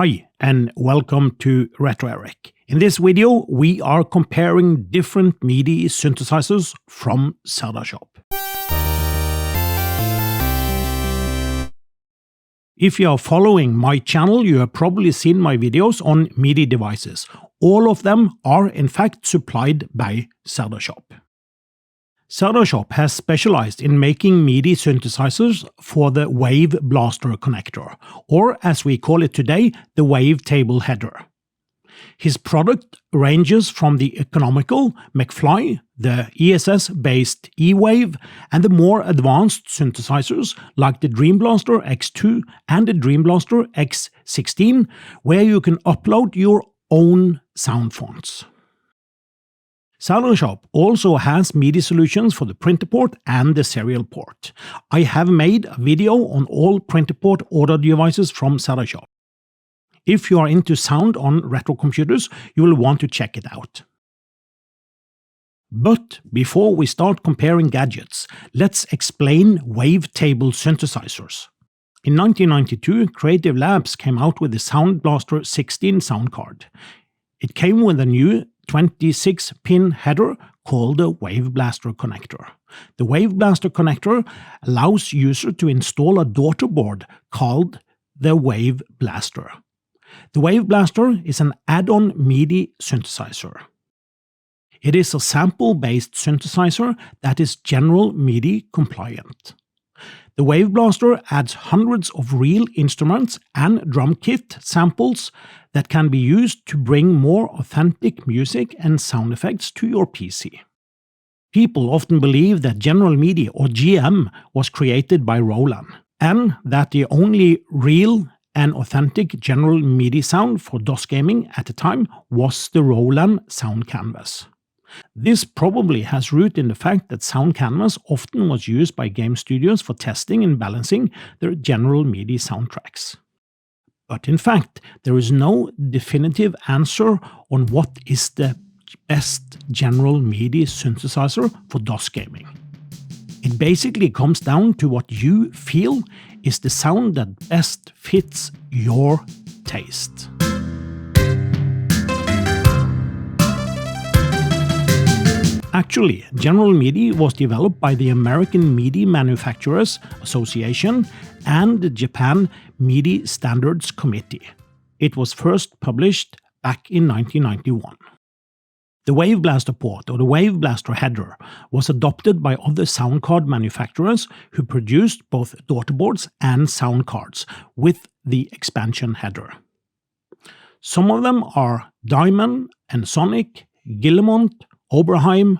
Hi, and welcome to Retro Eric. In this video, we are comparing different MIDI synthesizers from Serdashop. If you are following my channel, you have probably seen my videos on MIDI devices. All of them are in fact supplied by Serdashop. Serdashop has specialized in making MIDI synthesizers for the Wave Blaster connector, or as we call it today, the wavetable header. His product ranges from the economical McFly, the ESS-based E-Wave, and the more advanced synthesizers like the Dream Blaster X2 and the Dream Blaster X16, where you can upload your own sound fonts. Serdashop also has MIDI solutions for the printer port and the serial port. I have made a video on all printer port audio devices from Serdashop. If you are into sound on retro computers, you will want to check it out. But before we start comparing gadgets, let's explain wavetable synthesizers. In 1992, Creative Labs came out with the Sound Blaster 16 sound card. It came with a new 26-pin header called the Wave Blaster connector. The Wave Blaster connector allows users to install a daughter board called the Wave Blaster. The Wave Blaster is an add-on MIDI synthesizer. It is a sample-based synthesizer that is general MIDI compliant. The Wave Blaster adds hundreds of real instruments and drum kit samples that can be used to bring more authentic music and sound effects to your PC. People often believe that General MIDI or GM was created by Roland, and that the only real and authentic General MIDI sound for DOS gaming at the time was the Roland Sound Canvas. This probably has root in the fact that Sound Canvas often was used by game studios for testing and balancing their General MIDI soundtracks. But in fact, there is no definitive answer on what is the best General MIDI synthesizer for DOS gaming. It basically comes down to what you feel is the sound that best fits your taste. Actually, General MIDI was developed by the American MIDI Manufacturers Association and the Japan MIDI Standards Committee. It was first published back in 1991. The Wave Blaster port, or the Wave Blaster header, was adopted by other sound card manufacturers who produced both daughterboards and sound cards with the expansion header. Some of them are Diamond and Sonic, Guillemot, Oberheim,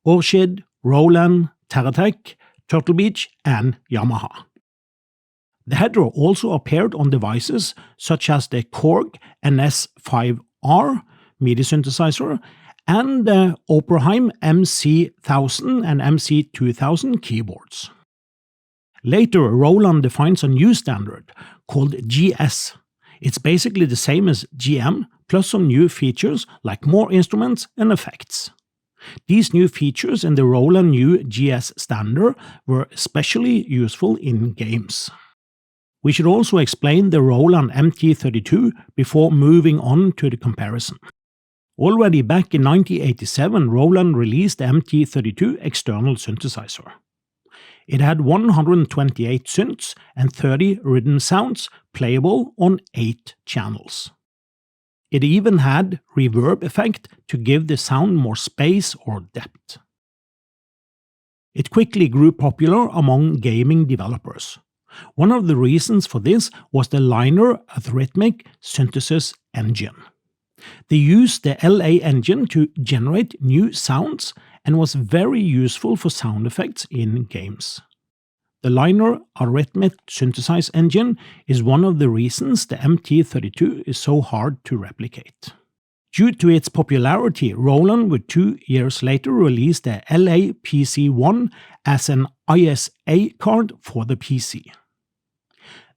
Orchid, Roland, Teratech, Turtle Beach, and Yamaha. The header also appeared on devices such as the Korg NS5R MIDI synthesizer and the Oberheim MC1000 and MC2000 keyboards. Later, Roland defines a new standard called GS. It's basically the same as GM, plus some new features like more instruments and effects. These new features in the Roland new GS standard were especially useful in games. We should also explain the Roland MT-32 before moving on to the comparison. Already back in 1987, Roland released the MT-32 external synthesizer. It had 128 synths and 30 rhythm sounds playable on 8 channels. It even had reverb effect to give the sound more space or depth. It quickly grew popular among gaming developers. One of the reasons for this was the Liner Algorithmic Synthesis Engine. They used the LA engine to generate new sounds and was very useful for sound effects in games. The Liner Algorithmic Synthesis Engine is one of the reasons the MT-32 is so hard to replicate. Due to its popularity, Roland would 2 years later release the LA PC-1 as an ISA card for the PC.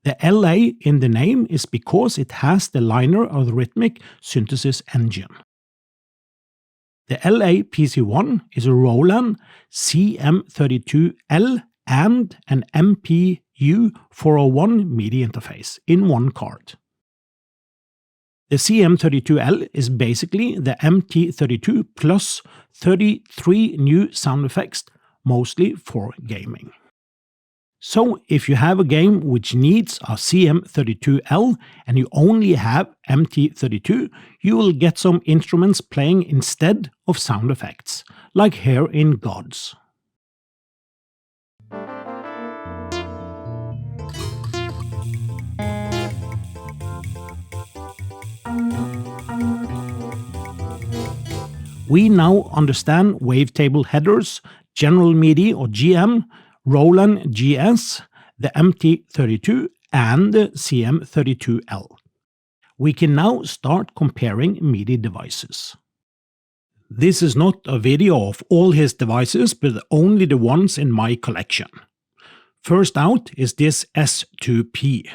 The LA in the name is because it has the Liner Algorithmic Synthesis Engine. The LA PC-1 is a Roland CM32L and an MPU 401 MIDI interface in one card. The CM32L is basically the MT-32 plus 33 new sound effects, mostly for gaming. So if you have a game which needs a CM32L and you only have MT-32, you will get some instruments playing instead of sound effects, like here in Gods. We now understand wavetable headers, General MIDI or GM, Roland GS, the MT-32 and the CM32L. We can now start comparing MIDI devices. This is not a video of all his devices, but only the ones in my collection. First out is this S2P.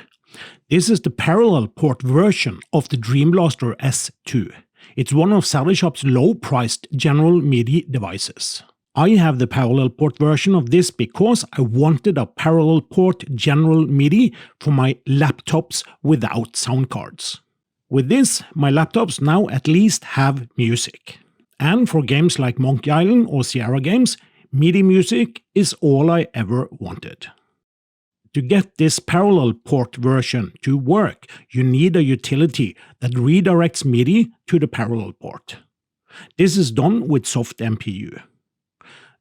This is the parallel port version of the Dream Blaster S2. It's one of Serdashop's low-priced General MIDI devices. I have the parallel port version of this because I wanted a parallel port General MIDI for my laptops without sound cards. With this, my laptops now at least have music. And for games like Monkey Island or Sierra games, MIDI music is all I ever wanted. To get this parallel port version to work, you need a utility that redirects MIDI to the parallel port. This is done with soft MPU.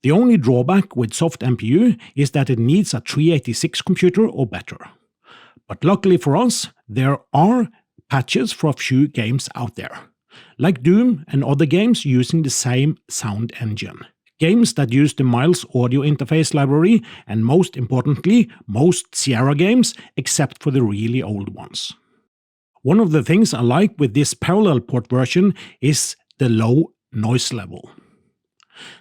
The only drawback with soft MPU is that it needs a 386 computer or better. But luckily for us, there are patches for a few games out there, like Doom and other games using the same sound engine. Games that use the Miles audio interface library, and most importantly, most Sierra games, except for the really old ones. One of the things I like with this parallel port version is the low noise level.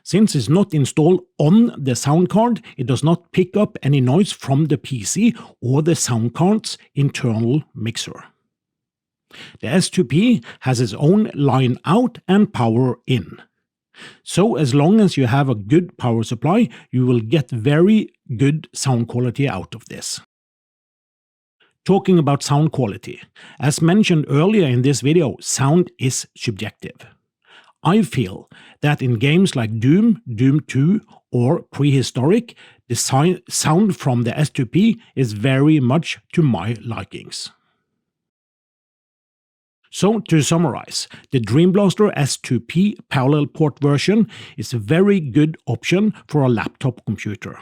Since it's not installed on the sound card, it does not pick up any noise from the PC or the sound card's internal mixer. The S2P has its own line out and power in. So as long as you have a good power supply, you will get very good sound quality out of this. Talking about sound quality, as mentioned earlier in this video, sound is subjective. I feel that in games like Doom, Doom 2 or Prehistoric, the sound from the S2P is very much to my likings. So, to summarize, the Dream Blaster S2P parallel port version is a very good option for a laptop computer.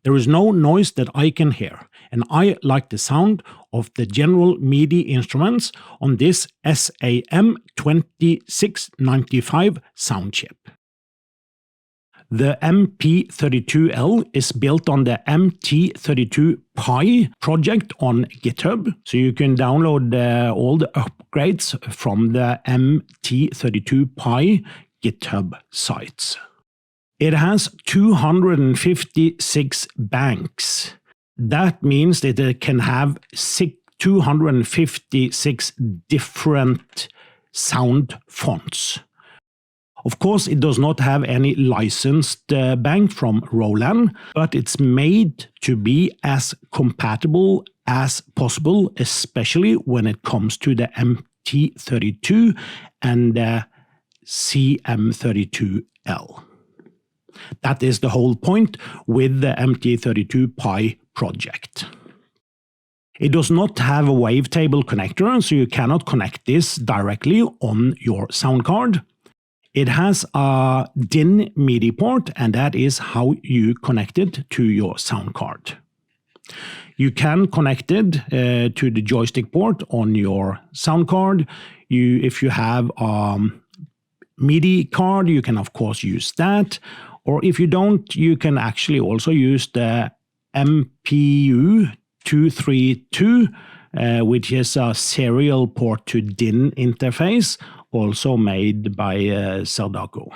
There is no noise that I can hear, and I like the sound of the General MIDI instruments on this SAM2695 sound chip. The MT-32L is built on the MT-32 Pi project on GitHub, so you can download all the upgrades from the MT-32 Pi GitHub sites. It has 256 banks. That means that it can have 256 different sound fonts. Of course, it does not have any licensed bank from Roland, but it's made to be as compatible as possible, especially when it comes to the MT-32 and the CM32L. That is the whole point with the MT-32 Pi project. It does not have a wavetable connector, so you cannot connect this directly on your sound card. It has a DIN MIDI port, and that is how you connect it to your sound card. You can connect it to the joystick port on your sound card. If you have a MIDI card, you can of course use that. Or if you don't, you can actually also use the MPU-232, which is a serial port to DIN interface, also made by Serdashop.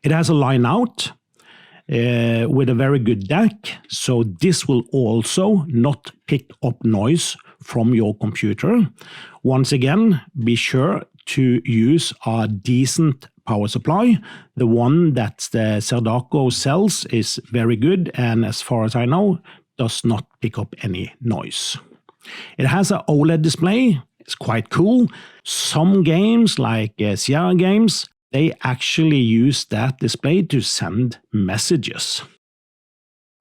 It has a line out with a very good DAC, so this will also not pick up noise from your computer. Once again, be sure to use a decent power supply. The one that the Serdashop sells is very good and, as far as I know, does not pick up any noise. It has an OLED display. It's quite cool. Some games, like Sierra games, they actually use that display to send messages.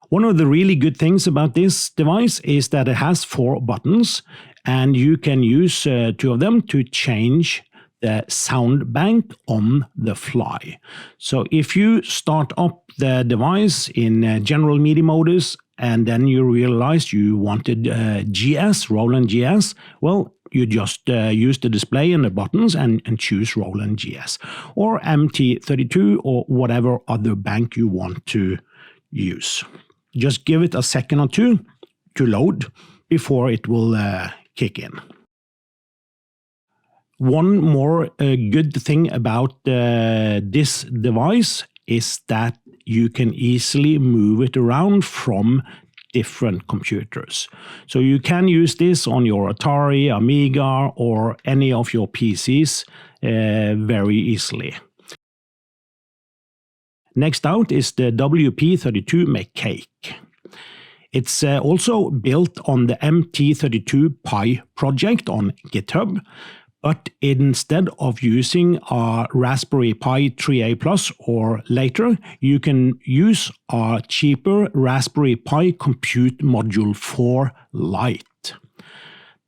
One of the really good things about this device is that it has 4 buttons, and you can use 2 of them to change the sound bank on the fly. So if you start up the device in general MIDI modus and then you realize you wanted GS, Roland GS, well, you just use the display and the buttons and choose Roland GS or MT-32 or whatever other bank you want to use. Just give it a second or two to load before it will kick in. One more good thing about this device is that you can easily move it around from different computers. So you can use this on your Atari, Amiga, or any of your PCs very easily. Next out is the WP32 McCake. It's also built on the MT-32 Pi project on GitHub, but instead of using a Raspberry Pi 3A Plus or later, you can use a cheaper Raspberry Pi Compute Module 4 Lite.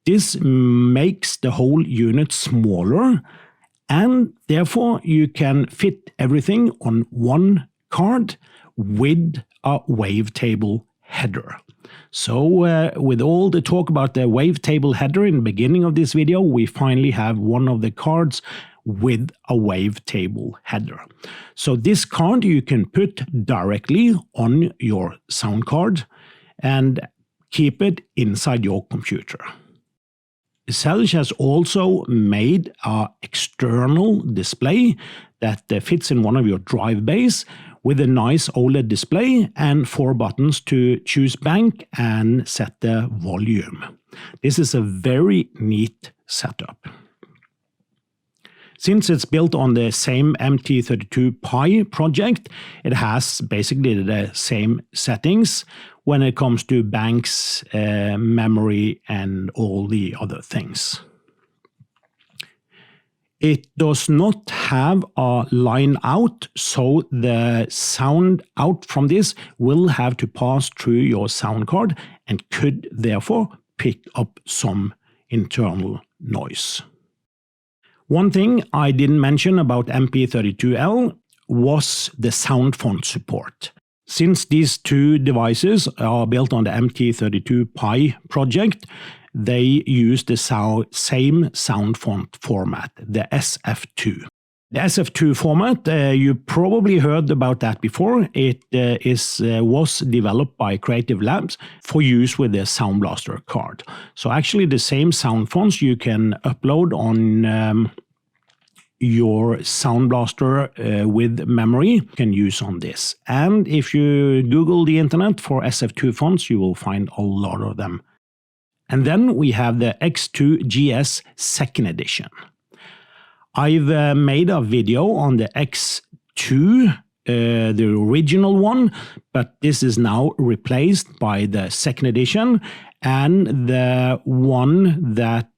This makes the whole unit smaller, and therefore you can fit everything on one card with a wavetable header. So with all the talk about the wavetable header in the beginning of this video, we finally have one of the cards with a wavetable header. So this card you can put directly on your sound card and keep it inside your computer. Serdashop has also made an external display that fits in one of your drive bays with a nice OLED display and 4 buttons to choose bank and set the volume. This is a very neat setup. Since it's built on the same MT-32 Pi project, it has basically the same settings when it comes to banks, memory, and all the other things. It does not have a line out, so the sound out from this will have to pass through your sound card and could therefore pick up some internal noise. One thing I didn't mention about MT-32L was the sound font support. Since these 2 devices are built on the MT-32 Pi project, they use the same sound font format, the SF2. The SF2 format, you probably heard about that before. It was developed by Creative Labs for use with the Sound Blaster card. So actually the same sound fonts you can upload on your Sound Blaster with memory you can use on this. And if you Google the internet for SF2 fonts, you will find a lot of them. And then we have the X2 GS 2nd edition. I've made a video on the X2, the original one, but this is now replaced by the 2nd edition, and the one that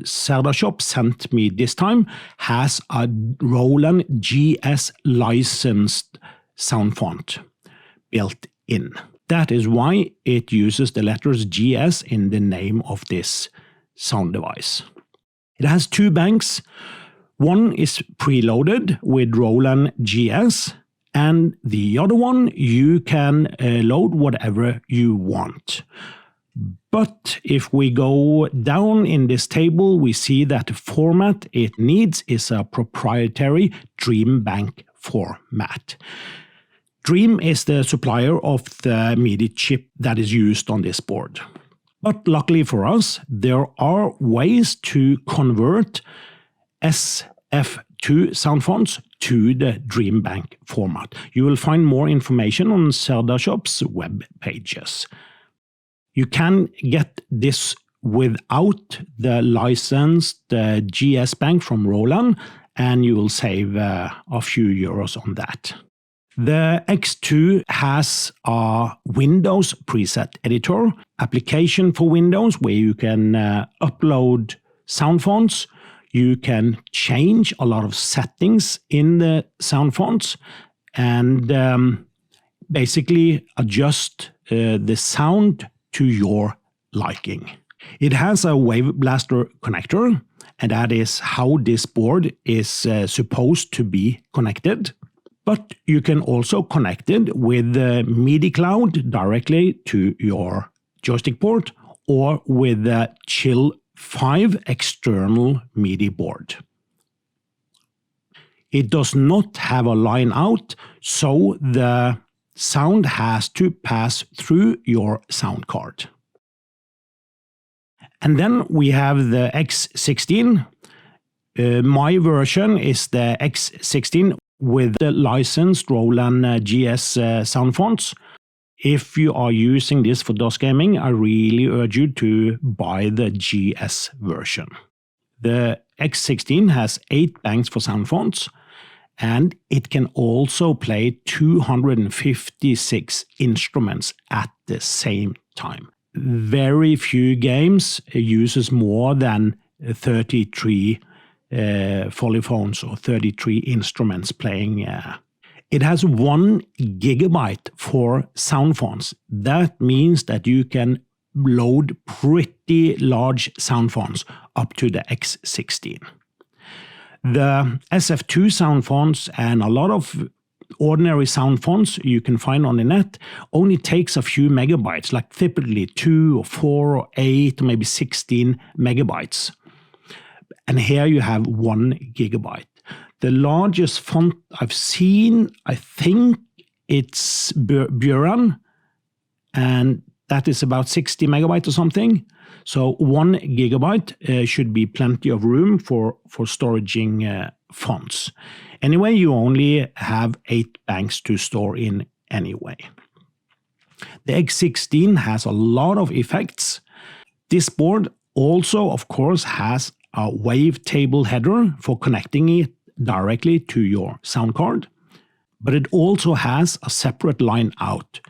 Serdashop sent me this time has a Roland GS licensed sound font built in. That is why it uses the letters GS in the name of this sound device. It has 2 banks. One is preloaded with Roland GS, and the other one you can load whatever you want. But if we go down in this table, we see that the format it needs is a proprietary Dream Bank format. Dream is the supplier of the MIDI chip that is used on this board. But luckily for us, there are ways to convert SF2 sound fonts to the Dream Bank format. You will find more information on Serdashop's web pages. You can get this without the licensed GS bank from Roland, and you will save a few euros on that. The X2 has a Windows preset editor, application for Windows where you can upload sound fonts. You can change a lot of settings in the sound fonts and basically adjust the sound to your liking. It has a Wave Blaster connector, and that is how this board is supposed to be connected. But you can also connect it with the MIDI cloud directly to your joystick port or with the Chill 5 external MIDI board. It does not have a line out, so the sound has to pass through your sound card. And then we have the X16. My version is the X16 with the licensed Roland GS sound fonts. If you are using this for DOS gaming, I really urge you to buy the GS version. The X16 has 8 banks for sound fonts, and it can also play 256 instruments at the same time. Very few games uses more than 33 polyphones or 33 instruments playing. It has 1 gigabyte for sound fonts. That means that you can load pretty large sound fonts up to the X16. The SF2 sound fonts and a lot of ordinary sound fonts you can find on the net only takes a few megabytes, like typically 2 or 4 or 8 or maybe 16 megabytes. And here you have 1 gigabyte. The largest font I've seen, I think it's Buran, and that is about 60 megabytes or something. So 1 gigabyte should be plenty of room for storaging fonts. Anyway, you only have 8 banks to store in anyway. The X16 has a lot of effects. This board also, of course, has a wavetable header for connecting it directly to your sound card, but it also has a separate line out.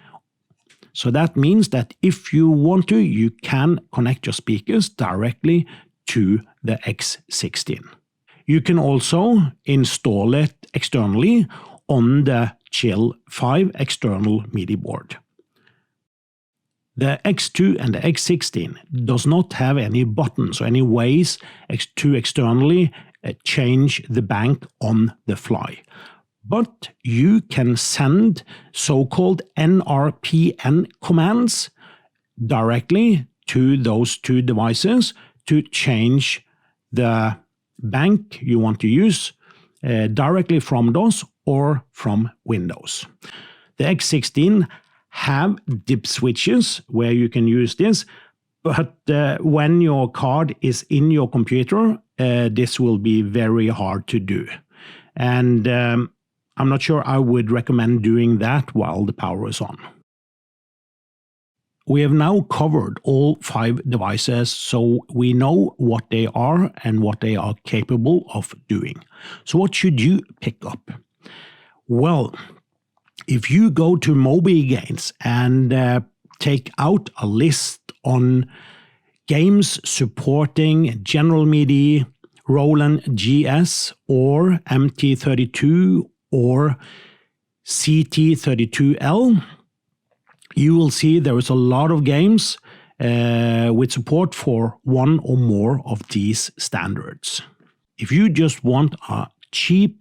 So that means that if you want to, you can connect your speakers directly to the X16. You can also install it externally on the Chill 5 external MIDI board. The X2 and the X16 does not have any buttons or any ways to externally change the bank on the fly. But you can send so-called NRPN commands directly to those 2 devices to change the bank you want to use directly from DOS or from Windows. The X16 have dip switches where you can use this, but when your card is in your computer, this will be very hard to do. And I'm not sure I would recommend doing that while the power is on. We have now covered all 5 devices, so we know what they are and what they are capable of doing. So what should you pick up? Well, if you go to MobiGames and take out a list on games supporting General MIDI, Roland GS, or MT-32, or CT-32L, you will see there is a lot of games with support for one or more of these standards. If you just want a cheap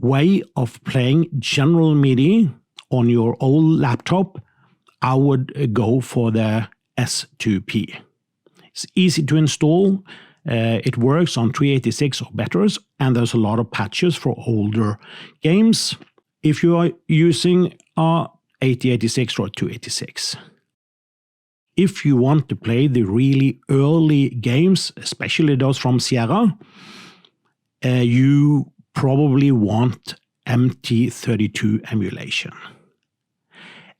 way of playing General MIDI on your old laptop, I would go for the S2P. It's easy to install. It works on 386 or better, and there's a lot of patches for older games if you are using a 8086 or 286. If you want to play the really early games, especially those from Sierra, you probably want MT-32 emulation.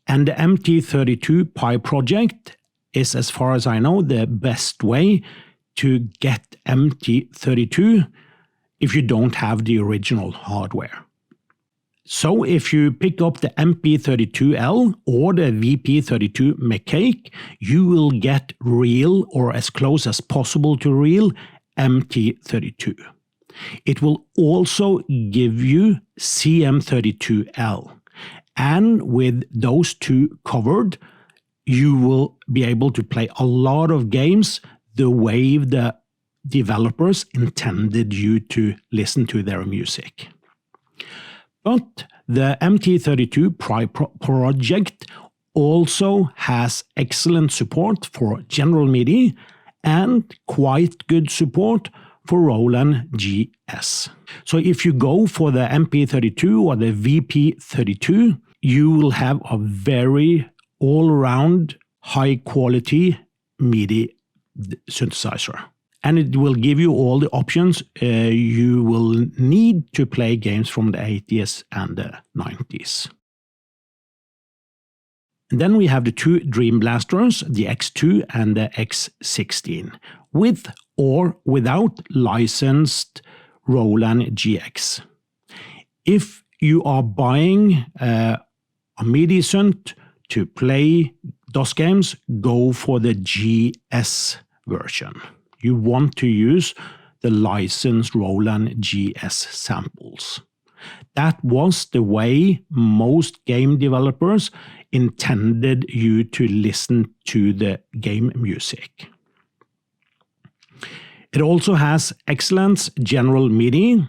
And the MT-32 Pi project is, as far as I know, the best way to get MT-32 if you don't have the original hardware. So if you pick up the MT-32L or the VP-32 Mechanic, you will get real, or as close as possible to real, MT-32. It will also give you CM32L. And with those two covered, you will be able to play a lot of games the way the developers intended you to listen to their music. But the MT-32 project also has excellent support for general MIDI and quite good support for Roland GS. So if you go for the MT-32 or the VP-32, you will have a very all-around high-quality MIDI synthesizer. And it will give you all the options you will need to play games from the 80s and the 90s. And then we have the two Dream Blasters, the X2 and the X16, with or without licensed Roland GX. If you are buying a MIDI synth to play DOS games, go for the GS version. You want to use the licensed Roland GS samples. That was the way most game developers intended you to listen to the game music. It also has excellent general MIDI,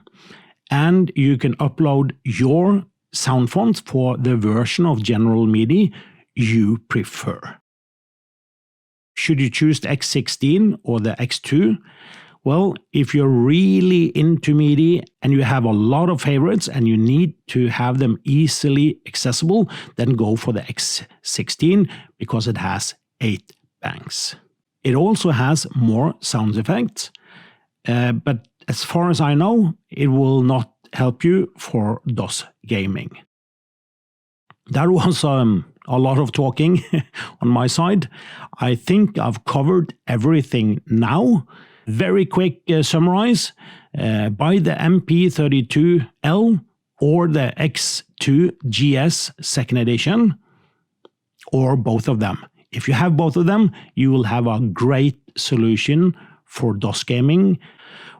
and you can upload your sound fonts for the version of general MIDI you prefer. Should you choose the X16 or the X2? Well, if you're really into MIDI and you have a lot of favorites and you need to have them easily accessible, then go for the X16 because it has 8 banks. It also has more sound effects, but as far as I know, it will not help you for DOS gaming. That was a lot of talking on my side. I think I've covered everything now. Very quick summarize. Buy the MT-32L or the X2 GS second edition, or both of them. If you have both of them, you will have a great solution for DOS gaming.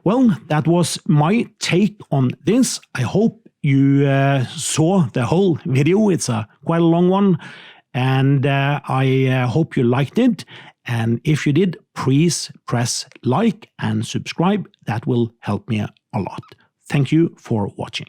Well, that was my take on this. I hope you saw the whole video. It's quite a long one, and I hope you liked it. And if you did, please press like and subscribe. That will help me a lot. Thank you for watching.